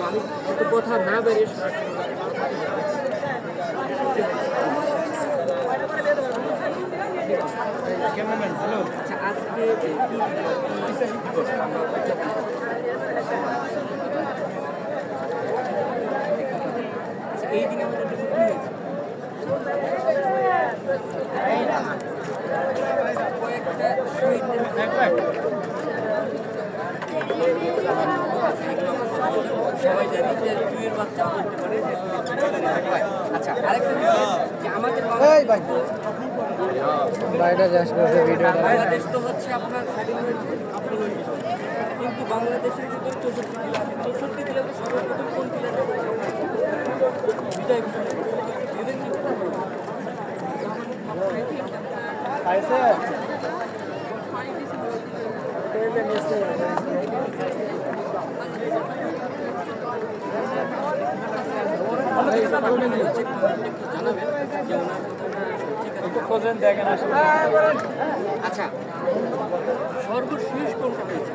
আমি কথা না বেরিয়ে আচ্ছা আজকে এই দিনে আমাদের কি হয়েছে কয়েকটা শহীদদের সবাই জানি যে দুইয়ের বাচ্চা করতে পারে। আচ্ছা আরেকটা যে আমাদের বাংলাদেশ তো হচ্ছে আপনার স্বাধীন হয়েছে কিন্তু বাংলাদেশের ভিতরে 64 জেলা সর্বপ্রথম কোন জেলাতে বিজয় আচ্ছা সর্বশেষ কোনটা হয়েছে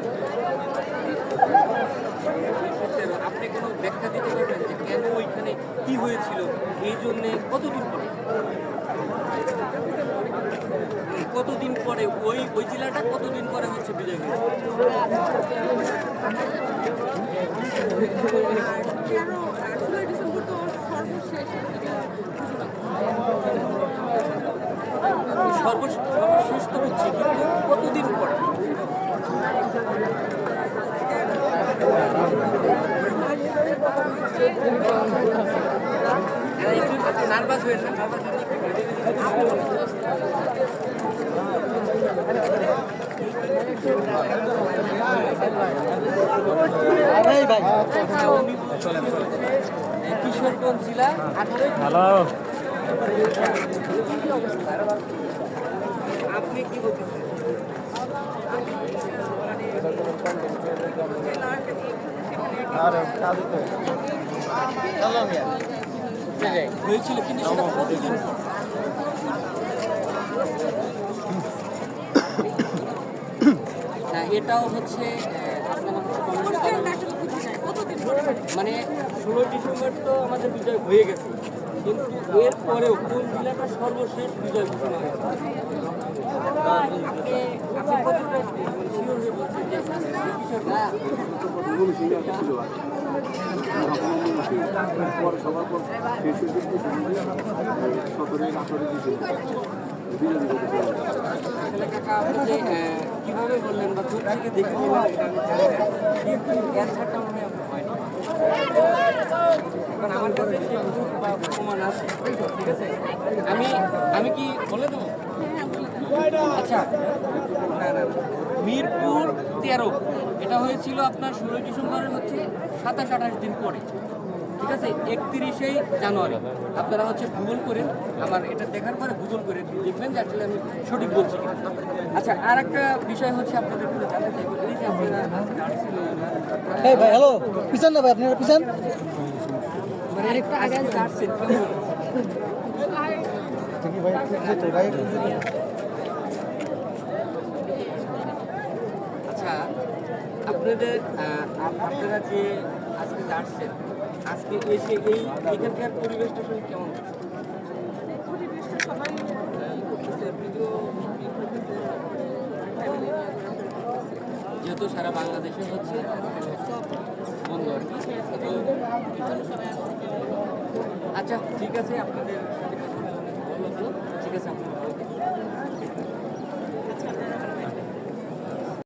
আপনি কোনো ব্যাখ্যা দিতে পারবেন যে কেন ওইখানে কি হয়েছিল এই জন্যে কতদিন পরে ওই জেলাটা কতদিন পরে হচ্ছে বিজয় সর্বশেষ তো হচ্ছে কিন্তু কতদিন পরে নার্ভাস হয়ে কিশোরগঞ্জ জেলা 18 আপনি কি বলতেছেন হয়েছিল কিন্তু সেটা কতদিন না এটাও হচ্ছে মানে 16 ডিসেম্বর তো আমাদের বিজয় হয়ে গেছে কিন্তু এরপরেও কোন জেলাটা সর্বশেষ বিজয় ঘোষণা হয়েছে আপনি কতটা শিওর হয়ে বলছেন যে কিভাবে বললেন বা দূর থেকে দেখে কিন্তু অ্যান্সারটা মনে হয়নি কারণ আমার কাছে প্রমাণ আছে ঠিক আছে আমি কি বলে দেবো আচ্ছা না না মিরপুর 13 এটা হয়েছিল আপনার 16 ডিসেম্বরের হচ্ছে 27-28 দিন পরে ঠিক আছে 31শে জানুয়ারি আপনারা হচ্ছে গুগল করেন আমার এটা দেখার পরে গুগল করে দেখবেন যে আসলে আমি সঠিক বলছি আচ্ছা আর একটা বিষয় হচ্ছে আপনাদের জানতে চাইবো এই যে আপনারা এই ভাই হ্যালো পিছন না ভাই আপনারা পিছন মানে আরেকটা আগে আসছেন তুমি ভাই তো ভাই আচ্ছা আপনারা যে আজকে আসছেন আজকে এসে এখানকার পরিবেশটা শুনে কেমন যেহেতু সারা বাংলাদেশে হচ্ছে বন্ধ আর কি আচ্ছা ঠিক আছে আপনাদের সাথে ঠিক আছে আপনার